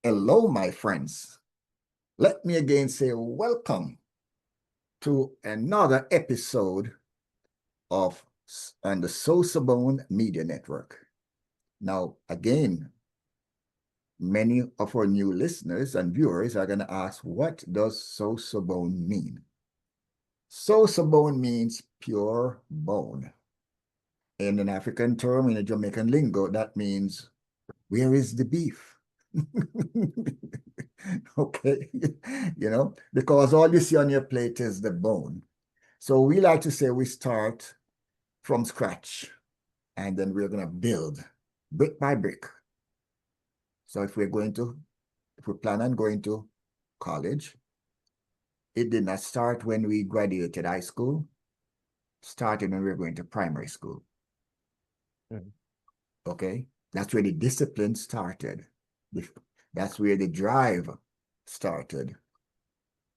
Hello, my friends. Let me again say welcome to another episode of on the SosoBone Media Network. Now, again, many of our new listeners and viewers are going to ask, what does SosoBone mean? SosoBone means pure bone. In an African term, in a Jamaican lingo, that means, where is the beef? Okay, because all you see on your plate is the bone. So we like to say we start from scratch and then we're going to build brick by brick. So if we plan on going to college, it did not start when we graduated high school, started when we were going to primary school. Okay, that's where the discipline started. That's where the drive started.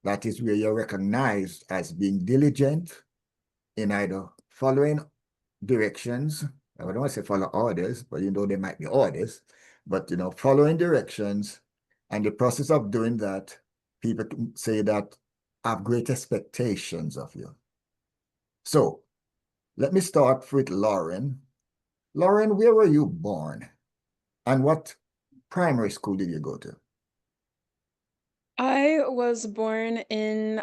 That is where you're recognized as being diligent in either following directions. I don't want to say follow orders, but there might be orders, but following directions. And the process of doing that, people say that have great expectations of you. So let me start with Lauren. Lauren, where were you born? And what primary school did you go to? I was born in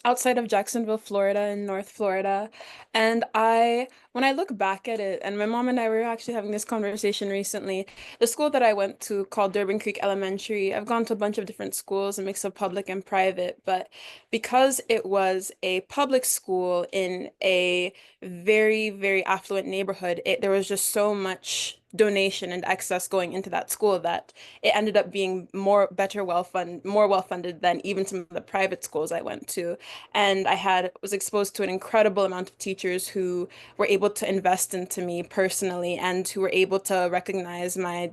outside of Jacksonville, Florida, in North Florida. And when I look back at it, and my mom and I were actually having this conversation recently, the school that I went to called Durban Creek Elementary, I've gone to a bunch of different schools, a mix of public and private, but because it was a public school in a very, very affluent neighborhood, there was just so much donation and excess going into that school that it ended up being more well funded than even some of the private schools I went to. And was exposed to an incredible amount of teachers who were able to invest into me personally and who were able to recognize my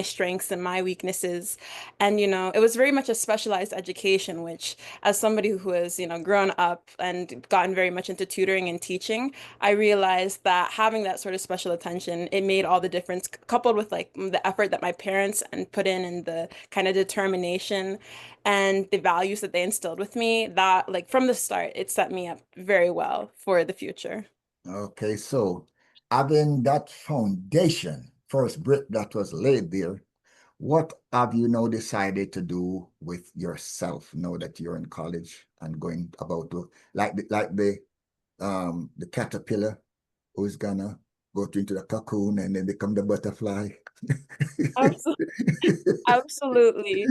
strengths and my weaknesses. And it was very much a specialized education, which as somebody who has, grown up and gotten very much into tutoring and teaching, I realized that having that sort of special attention, it made all the difference, coupled with like the effort that my parents and put in and the kind of determination and the values that they instilled with me, that like from the start, it set me up very well for the future. Okay, so having that foundation, first brick that was laid there, what have you now decided to do with yourself now that you're in college and going about to like the caterpillar who's gonna go into the cocoon and then become the butterfly? Absolutely. Absolutely.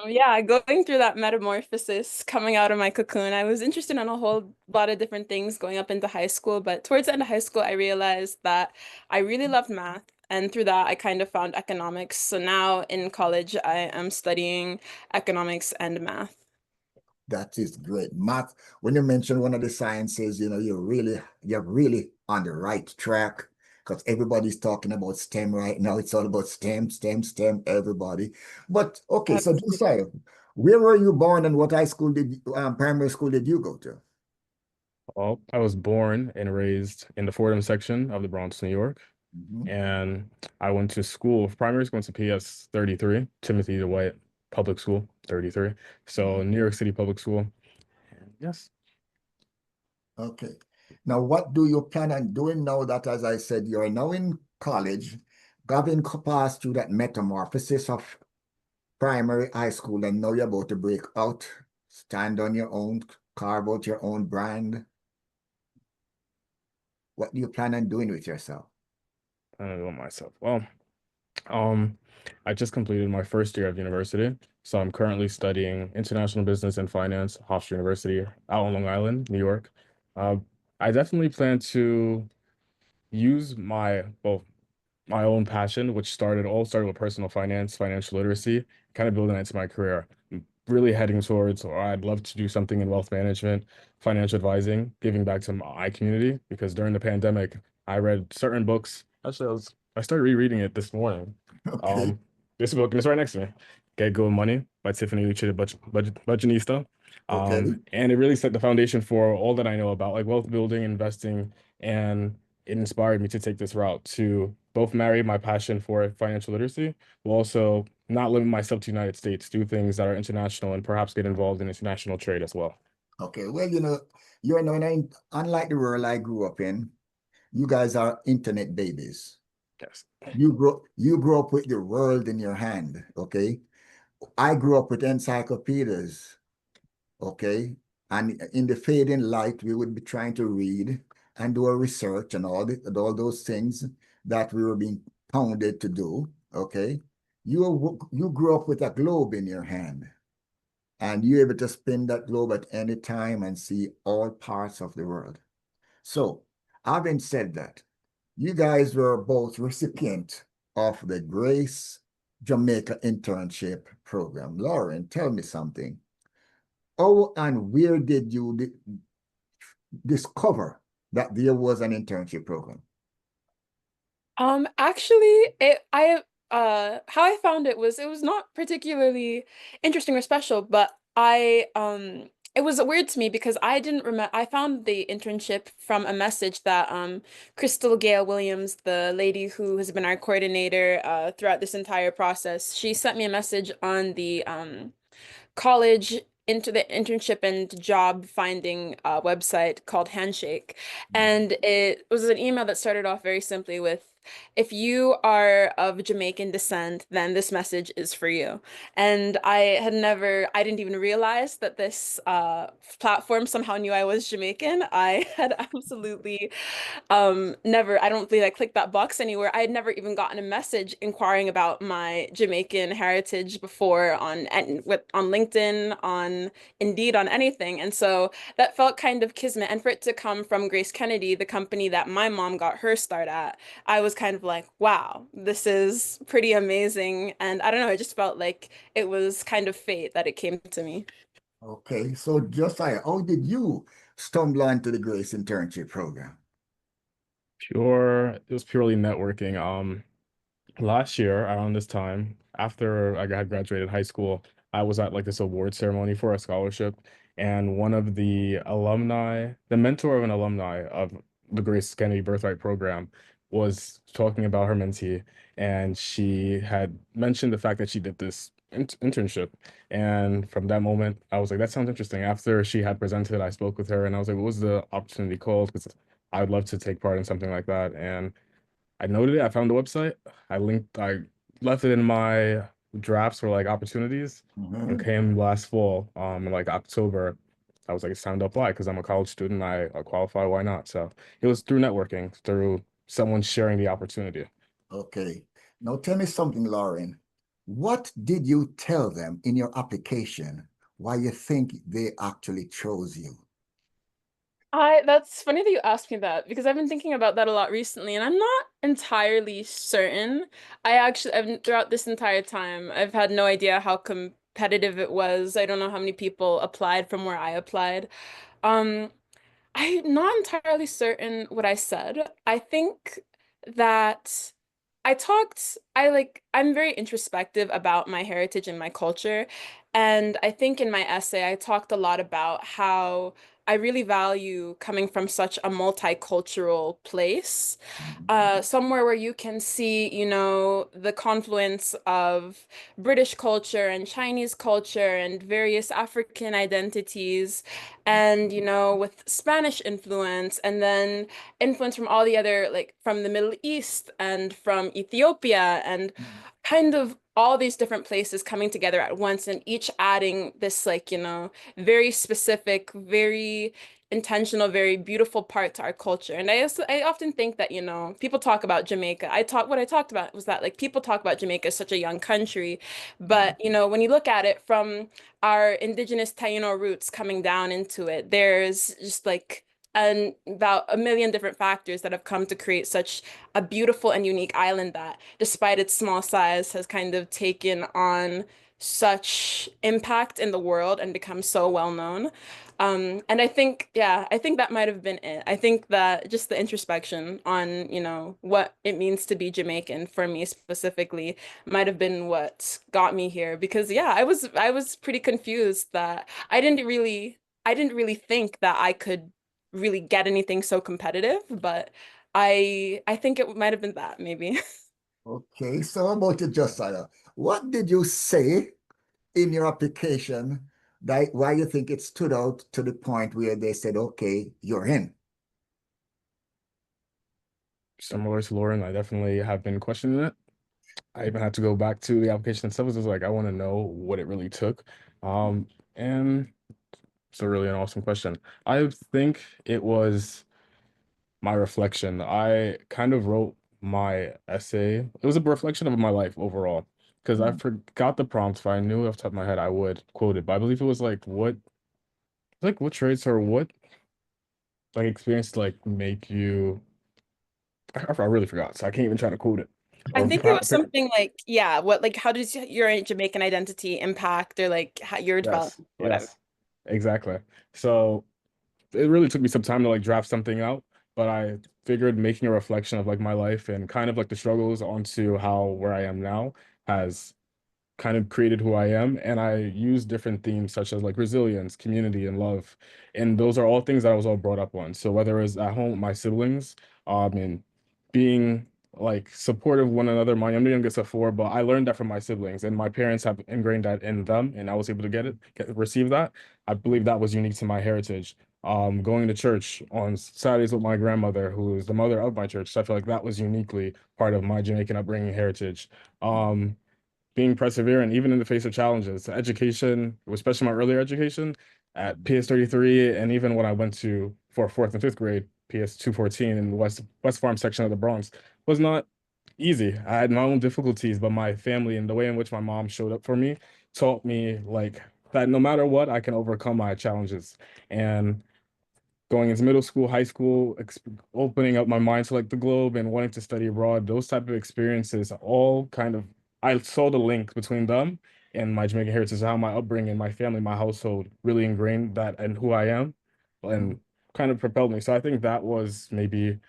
Yeah, going through that metamorphosis, coming out of my cocoon, I was interested in a whole lot of different things going up into high school, but towards the end of high school, I realized that I really loved math. And through that, I kind of found economics. So now in college, I am studying economics and math. That is great. Math, when you mention one of the sciences, you're really on the right track because everybody's talking about STEM right now. It's all about STEM, STEM, STEM, everybody. But okay, so Absolutely. Josiah, where were you born and what primary school did you go to? Well, I was born and raised in the Fordham section of the Bronx, New York, Mhm. and I went to school, primary school, went to PS 33, Timothy Dwight Public School, 33. So New York City Public School. And yes. Okay. Now, what do you plan on doing now that, as I said, you're now in college, having passed through that metamorphosis of primary high school, and now you're about to break out, stand on your own, carve out your own brand. What do you plan on doing with yourself? I don't know myself. Well, um, I just completed my first year of university. So I'm currently studying international business and finance, Hofstra University out on Long Island, New York. Uh, I definitely plan to use my own passion, which started with personal finance, financial literacy, kind of building into my career. I'm really heading towards, or I'd love to do something in wealth management, financial advising, giving back to my community, because during the pandemic, I read certain books. Actually, I started rereading it this morning. Okay. Um, this book, and it's right next to me. Get Go Money by Tiffany Lucia Budgetnista. Okay. And it really set the foundation for all that I know about like wealth building, investing, and it inspired me to take this route to both marry my passion for financial literacy, but also not limit myself to United States, do things that are international and perhaps get involved in international trade as well. Okay, well, you're unlike the world I grew up in, you guys are internet babies. Yes. You grew up with the world in your hand, okay? I grew up with encyclopedias, okay? And in the fading light, we would be trying to read and do a research and all those things that we were being pounded to do, okay? You grew up with a globe in your hand, and you're able to spin that globe at any time and see all parts of the world. So, having said that, you guys were both recipient of the Grace Jamaica Internship Program. Lauren, tell me something. How and where did you discover that there was an internship program? Actually, how I found it was not particularly interesting or special, but it was weird to me because I didn't remember. I found the internship from a message that Crystal Gail Williams, the lady who has been our coordinator throughout this entire process, she sent me a message on the college into the internship and job finding website called Handshake. And it was an email that started off very simply with, if you are of Jamaican descent, then this message is for you. And I didn't even realize that this platform somehow knew I was Jamaican. I had absolutely never, I don't believe I clicked that box anywhere. I had never even gotten a message inquiring about my Jamaican heritage before on LinkedIn, on Indeed, on anything. And so that felt kind of kismet. And for it to come from Grace Kennedy, the company that my mom got her start at, I was kind of like, wow, this is pretty amazing. And I don't know, it just felt like it was kind of fate that it came to me. Okay, so Josiah, how did you stumble onto the Grace Internship Program? It was purely networking. Last year around this time, after I had graduated high school, I was at like this award ceremony for a scholarship, and one of the alumni, the mentor of an alumni of the Grace Kennedy Birthright program, was talking about her mentee, and she had mentioned the fact that she did this internship. And from that moment, I was like, that sounds interesting. After she had presented, I spoke with her, and I was like, what was the opportunity called? Because I would love to take part in something like that. And I noted it. I found the website. I left it in my drafts for like opportunities. And Mhm. came last fall, in like October. I was like, it's time to apply because I'm a college student. I qualify. Why not? So it was through networking, through someone sharing the opportunity. Okay. Now tell me something, Lauren. What did you tell them in your application why you think they actually chose you? That's funny that you asked me that because I've been thinking about that a lot recently and I'm not entirely certain. Throughout this entire time, I've had no idea how competitive it was. I don't know how many people applied from where I applied. Um, I'm not entirely certain what I said. I think that I'm very introspective about my heritage and my culture. And I think in my essay, I talked a lot about how I really value coming from such a multicultural place, somewhere where you can see, the confluence of British culture and Chinese culture and various African identities, and, with Spanish influence, and then influence from all the other, like from the Middle East and from Ethiopia, and kind of all these different places coming together at once, and each adding this, like, very specific, very intentional, very beautiful part to our culture. And I often think that, people talk about Jamaica. What I talked about was that like people talk about Jamaica as such a young country, but when you look at it from our indigenous Taino roots coming down into it, there's just like about a million different factors that have come to create such a beautiful and unique island that, despite its small size, has kind of taken on such impact in the world and become so well known. And I think, yeah, I think that might have been it. I think that just the introspection on, what it means to be Jamaican for me specifically might have been what got me here. Because yeah, I was pretty confused that I didn't really think that I could really get anything so competitive, but I think it might have been that maybe. Okay, so how about you, Josiah? What did you say in your application that why you think it stood out to the point where they said, okay, you're in? Similar to Lauren, I definitely have been questioning it. I even had to go back to the application itself. It was like, I want to know what it really took. And it's a really an awesome question. I think it was my reflection. I kind of wrote my essay. It was a reflection of my life overall because I forgot the prompt. If I knew off the top of my head, I would quote it. But I believe it was like what traits or what like experience like make you. I really forgot, so I can't even try to quote it. I Or think it was something like, yeah, what like how does your Jamaican identity impact or like how your yes, development, whatever. yes, exactly. So it really took me some time to like draft something out, but I figured making a reflection of like my life and kind of like the struggles onto how where I am now has kind of created who I am. And I use different themes such as like resilience, community, and love. And those are all things that I was all brought up on. So whether it's at home with my siblings, and being like supportive of one another. I'm the youngest of four, but I learned that from my siblings, and my parents have ingrained that in them, and I was able to receive that. I believe that was unique to my heritage. Going to church on Saturdays with my grandmother, who is the mother of my church, so I feel like that was uniquely part of my Jamaican upbringing heritage. Being perseverant even in the face of challenges. Education, especially my earlier education at PS33, and even when I went to for fourth and fifth grade, PS214 in the West Farm section of the Bronx, was not easy. I had my own difficulties, but my family and the way in which my mom showed up for me taught me like that no matter what, I can overcome my challenges. And going into middle school, high school, opening up my mind to like the globe and wanting to study abroad, those type of experiences all kind of I saw the link between them and my Jamaican heritage, how my upbringing, my family, my household really ingrained that and who I am and kind of propelled me. So I think that was maybe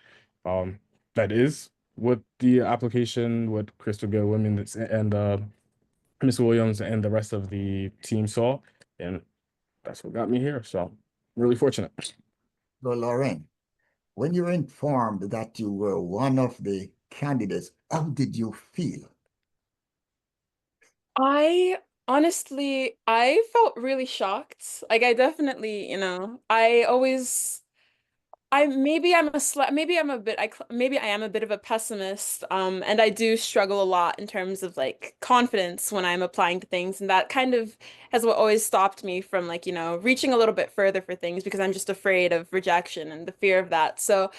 um that is what the application, what Crystal Gale Women and Miss Williams and the rest of the team saw. And that's what got me here. So really fortunate. So, Lauren, when you were informed that you were one of the candidates, how did you feel? I honestly, I felt really shocked. Like I definitely, I always I maybe I'm a sli maybe I'm a bit maybe I am a bit of a pessimist, and I do struggle a lot in terms of like confidence when I'm applying to things, and that kind of has what always stopped me from like reaching a little bit further for things because I'm just afraid of rejection and the fear of that. So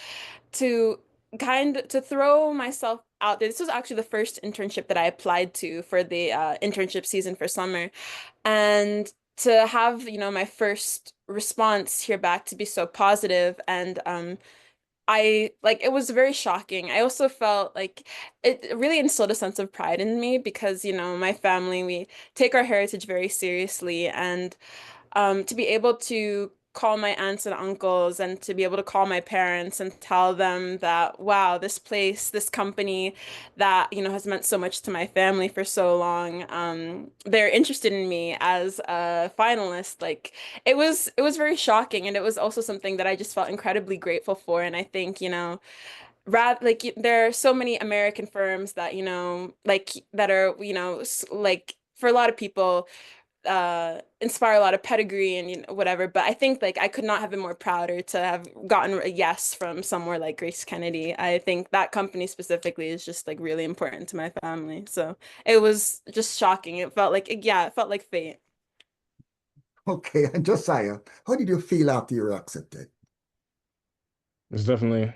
to to throw myself out there, this was actually the first internship that I applied to for the internship season for summer, and to have, my first response here back to be so positive and I like it was very shocking. I also felt like it really instilled a sense of pride in me because, my family, we take our heritage very seriously and to be able to call my aunts and uncles and to be able to call my parents and tell them that, wow, this place, this company that, has meant so much to my family for so long, they're interested in me as a finalist. Like it was very shocking. And it was also something that I just felt incredibly grateful for. And I think, there are so many American firms that, like that are, like for a lot of people inspire a lot of pedigree and whatever, but I think like I could not have been more prouder to have gotten a yes from somewhere like Grace Kennedy. I think that company specifically is just like really important to my family. So it was just shocking. It felt like yeah, it felt like fate. Okay, and Josiah, how did you feel after you were accepted? It's definitely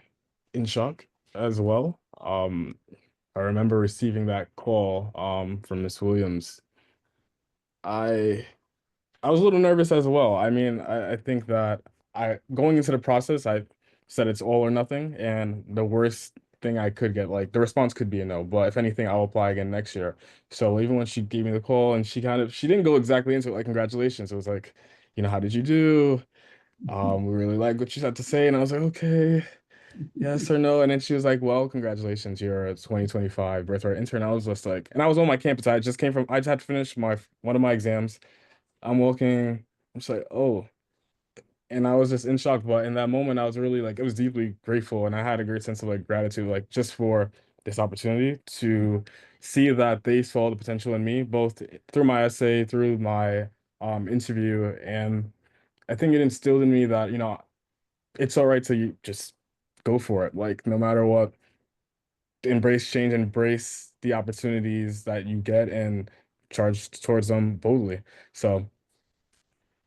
in shock as well. I remember receiving that call from Miss Williams. I I was a little nervous as well. I mean, I think that I going into the process, I said it's all or nothing, and the worst thing I could get, like the response could be a no, but if anything, I'll apply again next year. So even when she gave me the call and she didn't go exactly into it, like congratulations. It was like, how did you do? We really like what you had to say, and I was like, okay. Yes or no? And then she was like, well, congratulations, you're a 2025 Birthright intern. I was just like, and I was on my campus. I just had to finish one of my exams. I'm walking, I'm just like, oh, and I was just in shock. But in that moment, I was really like, it was deeply grateful. And I had a great sense of like gratitude, like just for this opportunity to see that they saw the potential in me, both through my essay, through my interview, and I think it instilled in me that, it's all right to just go for it. Like, no matter what, embrace change, embrace the opportunities that you get, and charge towards them boldly. So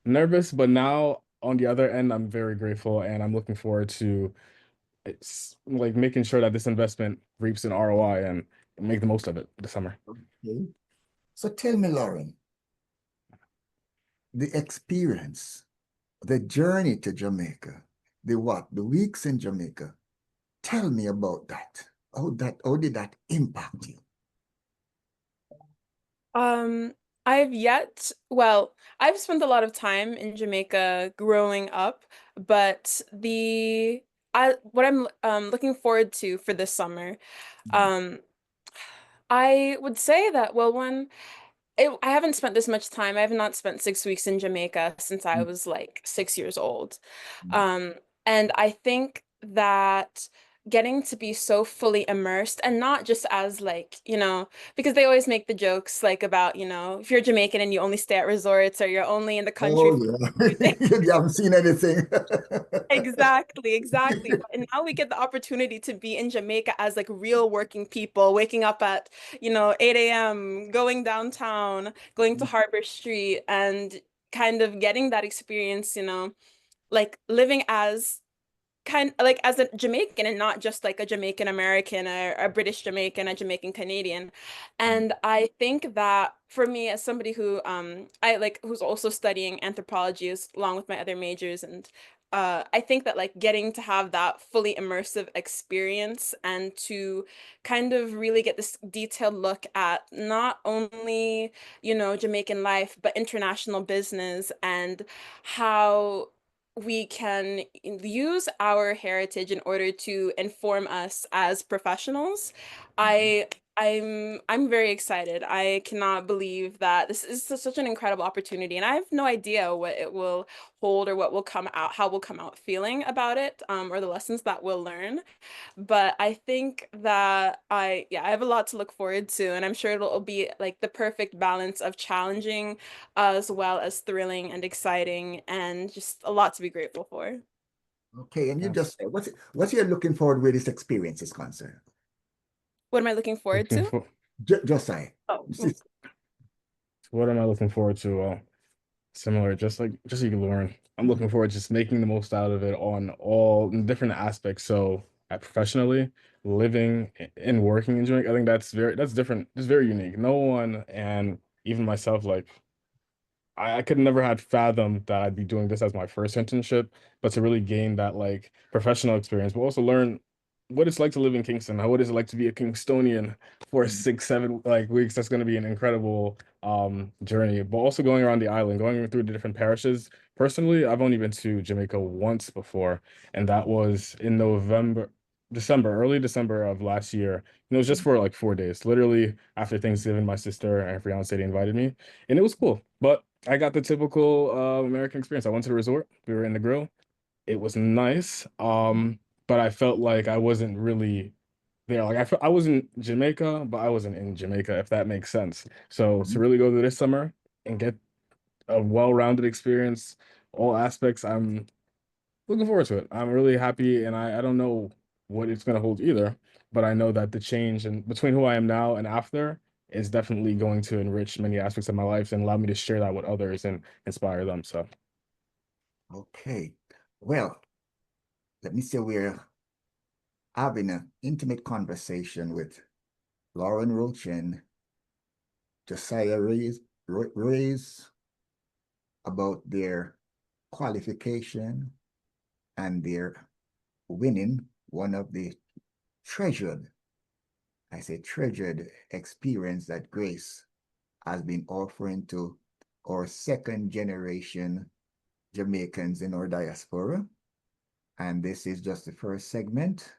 nervous, but now on the other end, I'm very grateful, and I'm looking forward to it's like making sure that this investment reaps an ROI and make the most of it this summer. Okay. So tell me, Lauren, the experience, the journey to Jamaica, the weeks in Jamaica. Tell me about that. How did that impact you? Um, I've spent a lot of time in Jamaica growing up, but what I'm looking forward to for this summer, um, I would say that, well, I haven't spent this much time. I have not spent 6 weeks in Jamaica since I was like 6 years old. Mm. Um, and I think that getting to be so fully immersed and not just as like, because they always make the jokes like about, if you're Jamaican and you only stay at resorts or you're only in the country Oh, for yeah. a few days. You haven't seen anything. Exactly, exactly. And now we get the opportunity to be in Jamaica as like real working people, waking up at, 8 a.m., going downtown, going to Harbor Street, and kind of getting that experience, like living as kind like as a Jamaican and not just like a Jamaican American or a British Jamaican, a Jamaican Canadian. And I think that for me as somebody who I like who's also studying anthropology along with my other majors, and I think that like getting to have that fully immersive experience and to kind of really get this detailed look at not only, Jamaican life, but international business and how we can use our heritage in order to inform us as professionals. I I'm very excited. I cannot believe that this is such an incredible opportunity, and I have no idea what it will hold or what will come out, how we'll come out feeling about it, or the lessons that we'll learn. But I think that I have a lot to look forward to, and I'm sure it'll be like the perfect balance of challenging as well as thrilling and exciting and just a lot to be grateful for. Okay, and you Yeah. just said, what's you're looking forward where this experience is concerned? What am I looking forward Looking to? for Josiah. Oh, what am I looking forward to? Well, similar, just like you learn. I'm looking forward to just making the most out of it on all different aspects. So, professionally, living and working and doing, I think that's different. It's very unique. No one, and even myself, like I could never had fathomed that I'd be doing this as my first internship, but to really gain that like professional experience, but also learn what it's like to live in Kingston, what is it like to be a Kingstonian for 6, 7 like weeks. That's going to be an incredible journey. But also going around the island, going through the different parishes. Personally, I've only been to Jamaica once before, and that was in early December of last year. And it was just for like 4 days. Literally after Thanksgiving, my sister and her fiance they invited me, and it was cool. But I got the typical American experience. I went to the resort. We were in the grill. It was nice. But I felt like I wasn't really there. Like I was in Jamaica, but I wasn't in Jamaica, if that makes sense. So to really go through this summer and get a well-rounded experience, all aspects, I'm looking forward to it. I'm really happy, and I don't know what it's gonna hold either, but I know that the change and between who I am now and after is definitely going to enrich many aspects of my life and allow me to share that with others and inspire them. So Okay. Well, let me say we're having an intimate conversation with Lauren Roach and Josiah Reyes about their qualification and their winning one of the treasured, I say treasured experience that Grace has been offering to our second generation Jamaicans in our diaspora. And this is just the first segment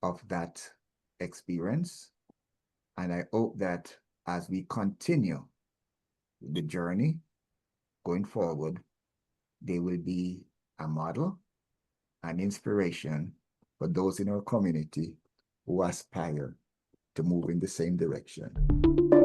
of that experience. And I hope that as we continue the journey going forward, they will be a model, an inspiration for those in our community who aspire to move in the same direction.